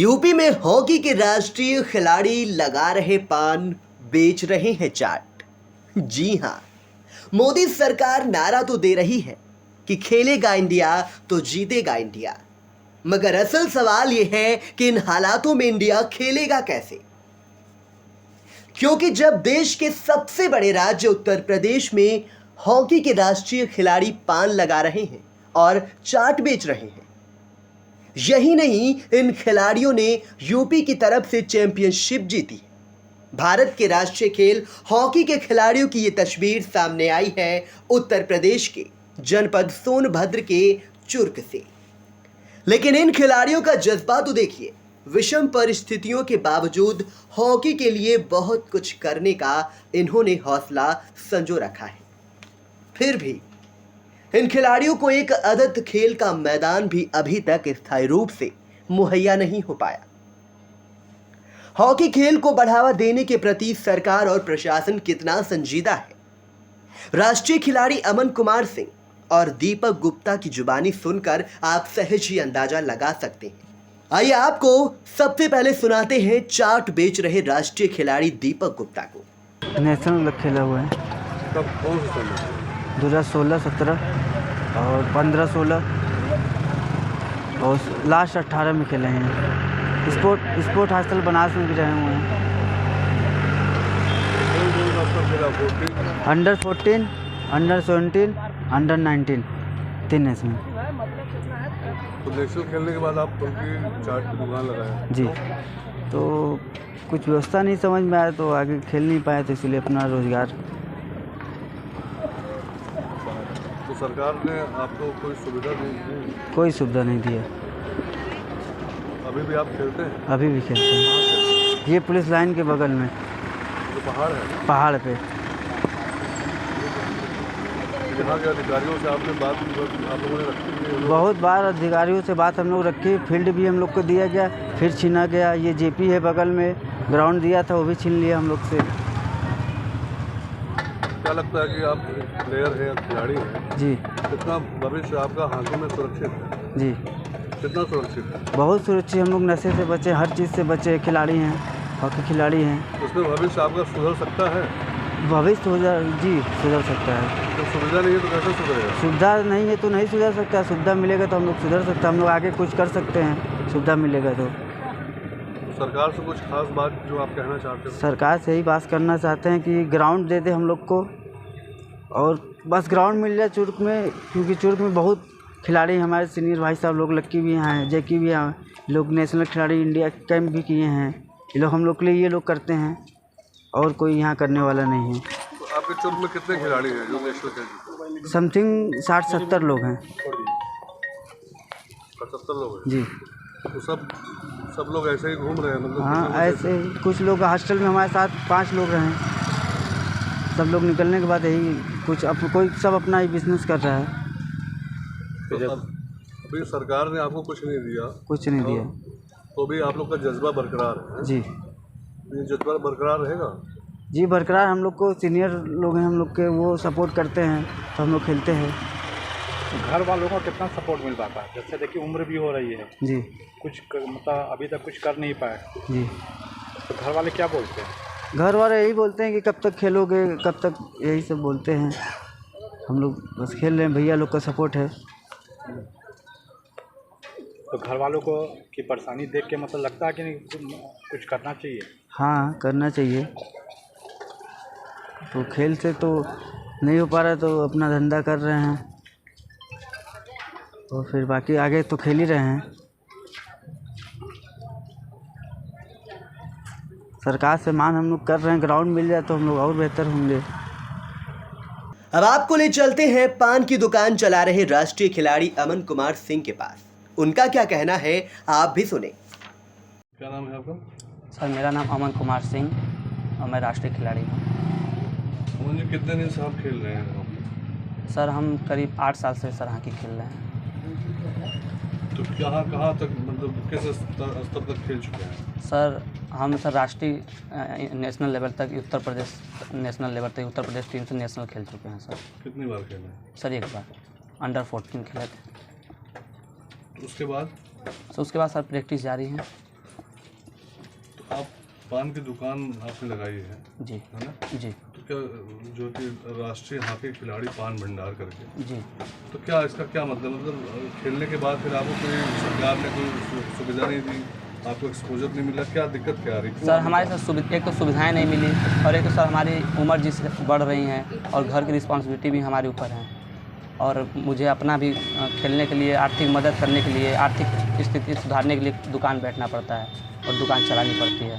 UP में hockey के राष्ट्रीय खिलाड़ी लगा रहे पान, बेच रहे हैं चाट। जी हां, मोदी सरकार नारा तो दे रही है कि खेलेगा इंडिया तो जीतेगा इंडिया, मगर असल सवाल यह है कि इन हालातों में इंडिया खेलेगा कैसे? क्योंकि जब देश के सबसे बड़े राज्य उत्तर प्रदेश में हॉकी के राष्ट्रीय खिलाड़ी पान लगा रहे हैं और चाट बेच रहे हैं, यही नहीं, इन खिलाड़ियों ने यूपी की तरफ से चैंपियनशिप जीती। भारत के राष्ट्रीय खेल हॉकी के खिलाड़ियों की यह तस्वीर सामने आई है उत्तर प्रदेश के जनपद सोनभद्र के चुर्क से। लेकिन इन खिलाड़ियों का जज्बा तो देखिए, विषम परिस्थितियों के बावजूद हॉकी के लिए बहुत कुछ करने का इन्होंने हौसला संजो रखा है। फिर भी इन खिलाड़ियों को एक आदत खेल का मैदान भी अभी तक स्थायी रूप से मुहैया नहीं हो पाया। हॉकी खेल को बढ़ावा देने के प्रति सरकार और प्रशासन कितना संजीदा है, राष्ट्रीय खिलाड़ी अमन कुमार सिंह और दीपक गुप्ता की जुबानी सुनकर आप सहज ही अंदाजा लगा सकते हैं। आइए आपको सबसे पहले सुनाते हैं चाट बेच रहे राष्ट्रीय खिलाड़ी दीपक गुप्ता को। नेशनल खेला हुआ है कब कौन सा समय? 2016-17 और 15-16 और लास्ट 18 में खेले हैं। स्पोर्ट हॉस्टल बनारस में भी रहे हुए हैं। अंडर 14, अंडर 17, अंडर 19 तीन है इसमें। तो नेशनल खेलने के बाद आप उनकी चाट की दुकान लगाए? जी, तो कुछ व्यवस्था नहीं समझ में आया तो आगे खेल नहीं पाए, तो इसलिए अपना रोज़गार। तो सरकार ने आपको कोई सुविधा नहीं दी? कोई सुविधा नहीं दी है। अभी भी आप खेलते हैं? अभी भी खेलते हैं। ये पुलिस लाइन के बगल में जो पहाड़ है, पहाड़ पे। यहाँ के अधिकारियों से आपने बात आप लोगों ने रखी? बहुत बार अधिकारियों से बात हम लोग रखी, फील्ड भी हम लोग को दिया गया, फिर छीना गया। ये जेपी है बगल में, ग्राउंड दिया था वो भी छीन लिया हम लोग से। क्या लगता है कि आप प्लेयर हैं, खिलाड़ी हैं जी, कितना भविष्य आपका हाथों में सुरक्षित है? जी, कितना सुरक्षित है? बहुत सुरक्षित। हम लोग नशे से बचे, हर चीज़ से बचे, खिलाड़ी हैं, हॉकी खिलाड़ी हैं। उसमें भविष्य आपका सुधर सकता है? भविष्य सुधर सकता है। तो सुविधा नहीं है तो कैसे सुधरेगा? सुविधा नहीं है तो नहीं सुधर सकता, सुविधा मिलेगा तो हम लोग सुधर सकते हैं, हम लोग आगे कुछ कर सकते हैं, सुविधा मिलेगा तो। सरकार से कुछ खास बात जो आप कहना चाहते हैं? सरकार से ही बात करना चाहते हैं कि ग्राउंड दे दे हम लोग को, और बस ग्राउंड मिल जाए चुर्क में, क्योंकि चुर्क में बहुत खिलाड़ी हमारे सीनियर भाई साहब लोग, लक्की भी हैं, जैकी भी हैं, लोग नेशनल खिलाड़ी इंडिया कैंप भी किए हैं। ये लोग हम लोग के लिए ये लोग करते हैं, और कोई यहाँ करने वाला नहीं है। तो आपके चुर्क में कितने खिलाड़ी हैं जो नेशनल खेल? समथिंग 60-70 लोग हैं। 70 लोग हैं जी। तो सब लोग ऐसे ही घूम रहे हैं? मतलब हाँ, ऐसे ही कुछ लोग हॉस्टल में हमारे साथ 5 लोग रहे। सब लोग निकलने के बाद यही कुछ कोई सब अपना ही बिजनेस कर रहा है। तो अभी सरकार ने आपको कुछ नहीं दिया? कुछ नहीं दिया। तो भी आप लोग का जज्बा बरकरार है? जी, ये जज्बा बरकरार रहेगा? जी बरकरार। हम लोग को सीनियर लोग हैं हम लोग के, वो सपोर्ट करते हैं तो हम लोग खेलते हैं। घर वालों का कितना सपोर्ट मिल पाता है? जैसे देखिए उम्र भी हो रही है जी, कुछ मतलब अभी तक कुछ कर नहीं पाए, जी। तो घर वाले क्या बोलते हैं? घर वाले यही बोलते हैं कि कब तक खेलोगे, कब तक, यही सब बोलते हैं। हम लोग बस खेल रहे हैं, भैया लोग का सपोर्ट है। तो घर वालों को की परेशानी देख के मतलब लगता है कि नहीं कुछ करना चाहिए? हाँ, करना चाहिए। तो खेल से तो नहीं हो पा रहा, तो अपना धंधा कर रहे हैं, और फिर बाकी आगे तो खेल ही रहे हैं। सरकार से मांग हम लोग कर रहे हैं, ग्राउंड मिल जाए तो हम लोग और बेहतर होंगे। अब आपको ले चलते हैं पान की दुकान चला रहे राष्ट्रीय खिलाड़ी अमन कुमार सिंह के पास। उनका क्या कहना है, आप भी सुने। क्या नाम है आपका? सर, मेरा नाम अमन कुमार सिंह और मैं राष्ट्रीय खिलाड़ी हूँ। अमन जी, कितने दिन से आप खेल रहे हैं? सर, हम करीब 8 साल से सर हॉकी खेल रहे हैं। तो कहाँ तक, मतलब किस स्तर तक खेल चुके हैं? सर, हम राष्ट्रीय नेशनल लेवल तक, उत्तर प्रदेश नेशनल लेवल तक उत्तर प्रदेश टीम से नेशनल खेल चुके हैं सर। कितनी बार खेले हैं? सर, एक बार अंडर 14 खेले थे। उसके बाद? सर, उसके बाद सर प्रैक्टिस जारी है आप पान की दुकान आपने लगाई है जी ना? जी तो क्या जो कि राष्ट्रीय हॉकी खिलाड़ी पान भंडार करके, जी। तो क्या इसका क्या मतलब खेलने के बाद फिर आपको कोई सरकार ने कोई सुविधा नहीं दी, आपको एक्सपोजर नहीं मिला, क्या दिक्कत क्या आ रही? सर हमारे साथ एक तो सुविधाएं नहीं मिली, और एक तो सर हमारी उम्र जिस बढ़ रही हैं और घर की रिस्पॉन्सिबिलिटी भी हमारे ऊपर है, और मुझे अपना भी खेलने के लिए, आर्थिक मदद करने के लिए, आर्थिक स्थिति सुधारने के लिए दुकान बैठना पड़ता है और दुकान चलानी पड़ती है।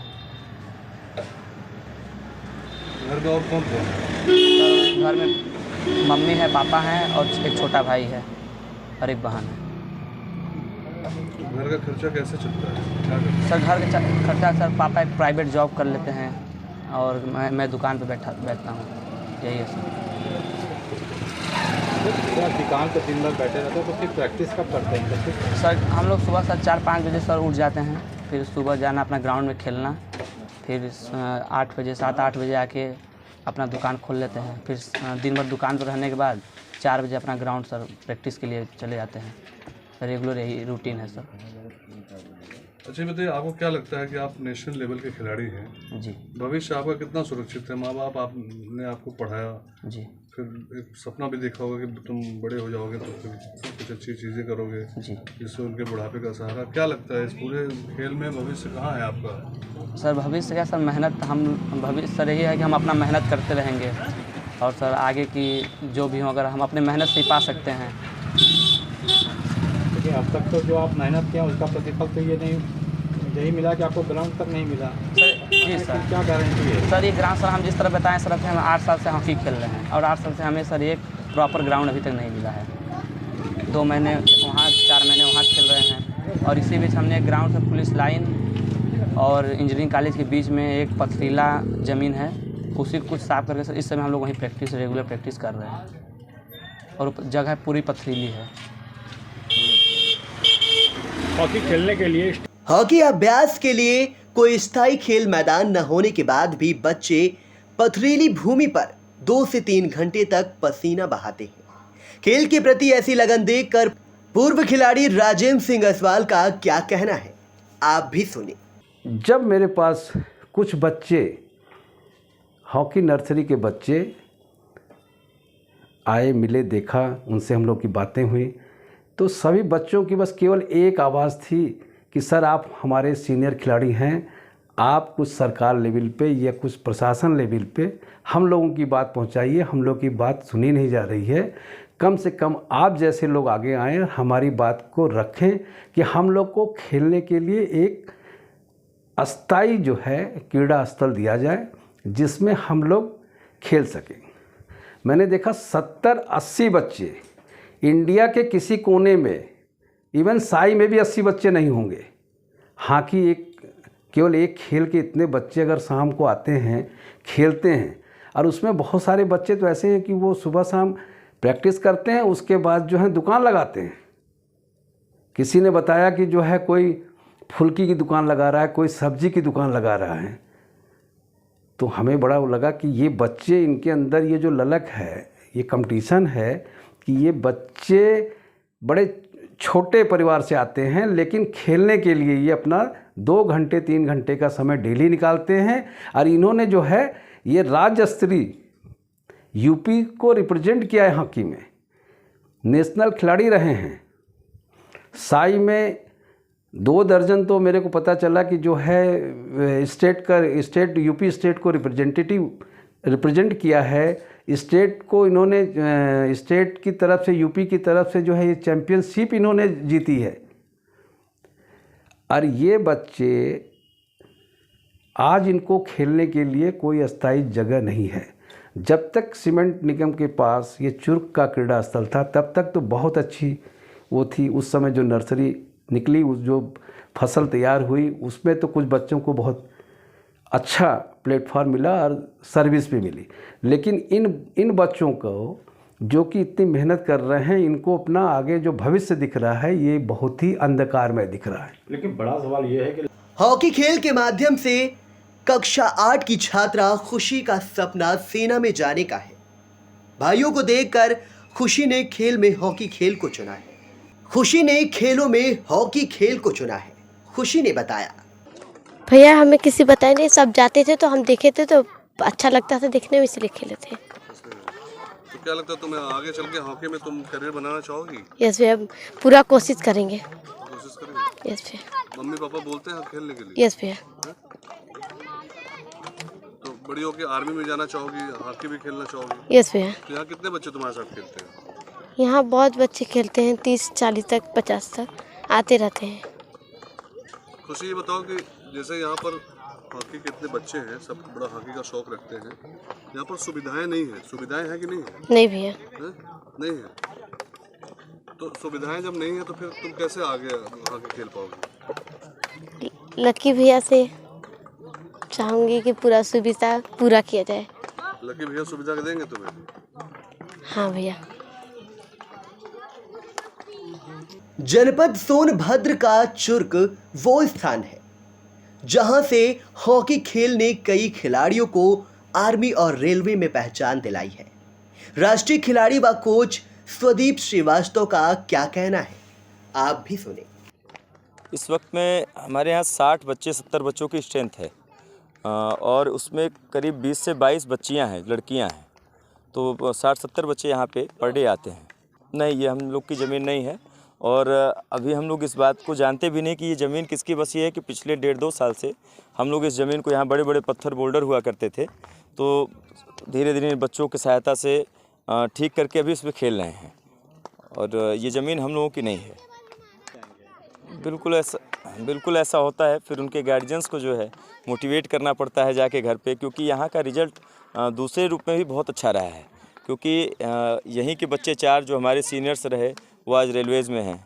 घर में और कौन कौन है? सर घर में मम्मी है, पापा हैं और एक छोटा भाई है और एक बहन है। घर का खर्चा कैसे चलता है, क्या करते हैं? सर घर का खर्चा, सर पापा एक प्राइवेट जॉब कर लेते हैं और मैं दुकान पे बैठता हूँ, यही है सर। सर दुकान पर दिन भर बैठे रहते हो तो फिर प्रैक्टिस कब करते हैं प्रैक्टिस? सर हम लोग सुबह सर 4-5 बजे सर उठ जाते हैं, फिर सुबह जाना अपना ग्राउंड में खेलना, फिर 8 बजे 7-8 बजे आके अपना दुकान खोल लेते हैं, फिर दिन भर दुकान पर रहने के बाद 4 बजे अपना ग्राउंड सर प्रैक्टिस के लिए चले जाते हैं। रेगुलर यही रूटीन है सर। अच्छा बताइए, आपको क्या लगता है कि आप नेशनल लेवल के खिलाड़ी हैं, जी भविष्य आपका कितना सुरक्षित है? माँ बाप आपने आपको पढ़ाया, जी फिर एक सपना भी देखा होगा कि तुम बड़े हो जाओगे तो फिर कुछ अच्छी चीज़ें करोगे, जी। जिससे उनके बुढ़ापे का सहारा। क्या लगता है इस पूरे खेल में भविष्य कहाँ है आपका? सर भविष्य क्या सर, मेहनत, हम भविष्य सर यही है कि हम अपना मेहनत करते रहेंगे, और सर आगे की जो भी हो अगर हम अपने मेहनत से ही पा सकते हैं। देखिए अब तक तो जो आप मेहनत किया उसका प्रतिफल तो यही मिला कि आपको ग्राउंड तक नहीं मिला। सर जी सर, क्या गारंटी है? सर ये ग्राउंड सर हम जिस तरह बताएं सर, हम 8 साल से हॉकी खेल रहे हैं और 8 साल से हमें सर एक प्रॉपर ग्राउंड अभी तक नहीं मिला है। 2 महीने वहाँ, 4 महीने वहाँ खेल रहे हैं, और इसी बीच हमने एक ग्राउंड से पुलिस लाइन और इंजीनियरिंग कॉलेज के बीच में एक पथरीला ज़मीन है, उसी को कुछ साफ करके सर इस समय हम लोग वहीं रेगुलर प्रैक्टिस कर रहे हैं, और जगह पूरी पथरीली है। हॉकी खेलने के लिए हॉकी अभ्यास के लिए कोई स्थायी खेल मैदान न होने के बाद भी बच्चे पथरीली भूमि पर 2 से 3 घंटे तक पसीना बहाते हैं। खेल के प्रति ऐसी लगन देखकर पूर्व खिलाड़ी राजेंद्र सिंह असवाल का क्या कहना है, आप भी सुनिए। जब मेरे पास कुछ बच्चे, हॉकी नर्सरी के बच्चे आए, मिले, देखा, उनसे हम लोग की बातें हुई, तो सभी बच्चों की बस केवल एक आवाज़ थी कि सर आप हमारे सीनियर खिलाड़ी हैं, आप कुछ सरकार लेवल पे या कुछ प्रशासन लेवल पे हम लोगों की बात पहुंचाइए, हम लोग की बात सुनी नहीं जा रही है, कम से कम आप जैसे लोग आगे आएँ और हमारी बात को रखें कि हम लोग को खेलने के लिए एक अस्थाई जो है क्रीड़ा स्थल दिया जाए जिसमें हम लोग खेल सकें। मैंने देखा 70-80 बच्चे इंडिया के किसी कोने में, इवन साई में भी 80 बच्चे नहीं होंगे। हॉकी केवल एक खेल के इतने बच्चे अगर शाम को आते हैं, खेलते हैं, और उसमें बहुत सारे बच्चे तो ऐसे हैं कि वो सुबह शाम प्रैक्टिस करते हैं, उसके बाद जो है दुकान लगाते हैं। किसी ने बताया कि जो है कोई फुल्की की दुकान लगा रहा है, कोई सब्जी की दुकान लगा रहा है। तो हमें बड़ा वो लगा कि ये बच्चे, इनके अंदर ये जो ललक है, ये कंपटीशन है कि ये बच्चे बड़े छोटे परिवार से आते हैं, लेकिन खेलने के लिए ये अपना 2 घंटे 3 घंटे का समय डेली निकालते हैं, और इन्होंने जो है ये राज्य स्तरीय यूपी को रिप्रेजेंट किया है, हॉकी में नेशनल खिलाड़ी रहे हैं। साई में 2 दर्जन तो मेरे को पता चला कि जो है स्टेट यूपी स्टेट को रिप्रेजेंट किया है। स्टेट को इन्होंने, स्टेट की तरफ से, यूपी की तरफ से जो है ये चैम्पियनशिप इन्होंने जीती है। और ये बच्चे आज इनको खेलने के लिए कोई अस्थायी जगह नहीं है। जब तक सीमेंट निगम के पास ये चुर्क का क्रीड़ा स्थल था तब तक तो बहुत अच्छी वो थी। उस समय जो नर्सरी निकली, उस जो फसल तैयार हुई, उसमें तो कुछ बच्चों को बहुत अच्छा प्लेटफॉर्म मिला और सर्विस भी मिली। लेकिन इन बच्चों को जो कि इतनी मेहनत कर रहे हैं, इनको अपना आगे जो भविष्य दिख रहा है ये बहुत ही अंधकार में दिख रहा है। लेकिन बड़ा सवाल ये है कि हॉकी खेल के माध्यम से कक्षा 8 की छात्रा खुशी का सपना सेना में जाने का है। भाइयों को देखकर खुशी ने खेल में हॉकी खेल को चुना है। खुशी ने खेलों में हॉकी खेल को चुना है। खुशी ने बताया, भैया हमें किसी बताया नहीं, सब जाते थे तो हम देखे थे तो अच्छा लगता था देखने में, इसलिए खेले थे। तो क्या लगता है तुम्हें आगे चल के हॉकी में तुम करियर बनाना चाहोगी? यस भैया, पूरा कोशिश करेंगे। कोशिश करेंगे? यस भैया। मम्मी पापा बोलते हैं खेलने के लिए? यस भैया। तो बड़ी होके आर्मी में जाना चाहोगी, हॉकी भी खेलना चाहोगी? यस भैया। तो यहाँ कितने बच्चे तुम्हारे साथ खेलते हैं? यहाँ बहुत बच्चे खेलते हैं, 30-40 तक, 50 तक आते रहते हैं। खुशी ये बताओ कि जैसे यहाँ पर हॉकी के इतने बच्चे हैं, सब बड़ा हॉकी का शौक रखते हैं, यहाँ पर सुविधाएं नहीं है, सुविधाएं हैं कि नहीं है? नहीं भैया। नहीं है। तो सुविधाएं जब नहीं है तो फिर तुम कैसे आगे हॉकी खेल पाओगे? लकी भैया से चाहूँगी कि पूरा सुविधा पूरा किया जाए। लकी भैया सुविधा देंगे तुम्हें? हाँ भैया। जनपद सोनभद्र का चुर्क वो स्थान है जहां से हॉकी खेल ने कई खिलाड़ियों को आर्मी और रेलवे में पहचान दिलाई है। राष्ट्रीय खिलाड़ी व कोच स्वदीप श्रीवास्तव का क्या कहना है, आप भी सुने। इस वक्त में हमारे यहाँ 60 बच्चे 70 बच्चों की स्ट्रेंथ है और उसमें करीब 20 से 22 बच्चियाँ हैं, लड़कियाँ हैं। तो 60-70 बच्चे यहाँ पे पर डे आते हैं। नहीं, ये हम लोग की ज़मीन नहीं है और अभी हम लोग इस बात को जानते भी नहीं कि ये ज़मीन किसकी। बस ये है कि पिछले 1.5-2 साल से हम लोग इस ज़मीन को, यहाँ बड़े बड़े पत्थर बोल्डर हुआ करते थे, तो धीरे धीरे बच्चों की सहायता से ठीक करके अभी इसमें खेल रहे हैं और ये ज़मीन हम लोगों की नहीं है। बिल्कुल ऐसा होता है। फिर उनके गार्जियंस को जो है मोटिवेट करना पड़ता है जाके घर पे, क्योंकि यहाँ का रिज़ल्ट दूसरे रूप में भी बहुत अच्छा रहा है। क्योंकि यहीं के बच्चे 4 जो हमारे सीनियर्स रहे वो आज रेलवेज़ में हैं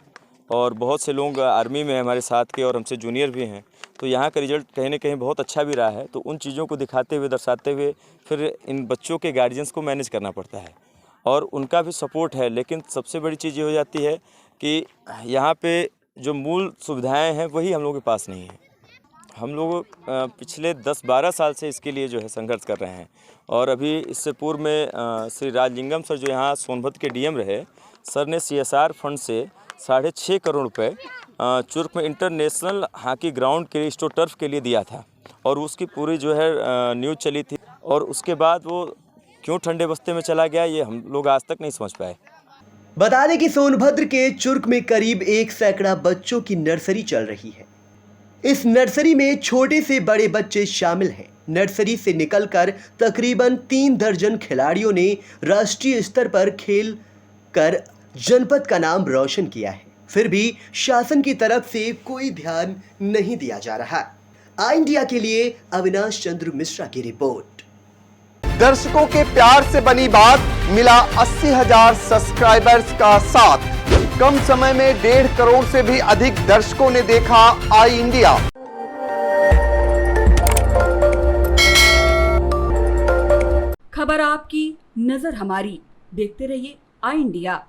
और बहुत से लोग आर्मी में हैं हमारे साथ के और हमसे जूनियर भी हैं। तो यहाँ का रिज़ल्ट कहीं ना कहीं बहुत अच्छा भी रहा है। तो उन चीज़ों को दिखाते हुए, दर्शाते हुए फिर इन बच्चों के गार्जियंस को मैनेज करना पड़ता है और उनका भी सपोर्ट है। लेकिन सबसे बड़ी चीज़ ये हो जाती है कि यहाँ पे जो मूल सुविधाएं हैं वही हम लोगों के पास नहीं है। हम लोग पिछले 10-12 साल से इसके लिए जो है संघर्ष कर रहे हैं और अभी इससे पूर्व में श्री राजलिंगम सर जो यहाँ सोनभद्र के डीएम रहे, सर ने CSR फंड से 6.5 करोड़ रुपए चुर्क में इंटरनेशनल हॉकी ग्राउंड के लिए, स्टो टर्फ के लिए दिया था और उसकी पूरी जो है न्यूज़ चली थी और उसके बाद वो क्यों ठंडे बस्ते में चला गया ये हम लोग आज तक नहीं समझ पाए। बता दें कि सोनभद्र के चुर्क में करीब 1 सैकड़ा बच्चों की नर्सरी चल रही है। इस नर्सरी में छोटे से बड़े बच्चे शामिल हैं। नर्सरी से निकलकर तकरीबन 3 दर्जन खिलाड़ियों ने राष्ट्रीय स्तर पर खेल कर जनपद का नाम रोशन किया है। फिर भी शासन की तरफ से कोई ध्यान नहीं दिया जा रहा। आई इंडिया के लिए अविनाश चंद्र मिश्रा की रिपोर्ट। दर्शकों के प्यार से बनी बात, मिला 80,000 सब्सक्राइबर्स का साथ। कम समय में 1.5 करोड़ से भी अधिक दर्शकों ने देखा आई इंडिया। खबर आपकी, नजर हमारी। देखते रहिए आई इंडिया।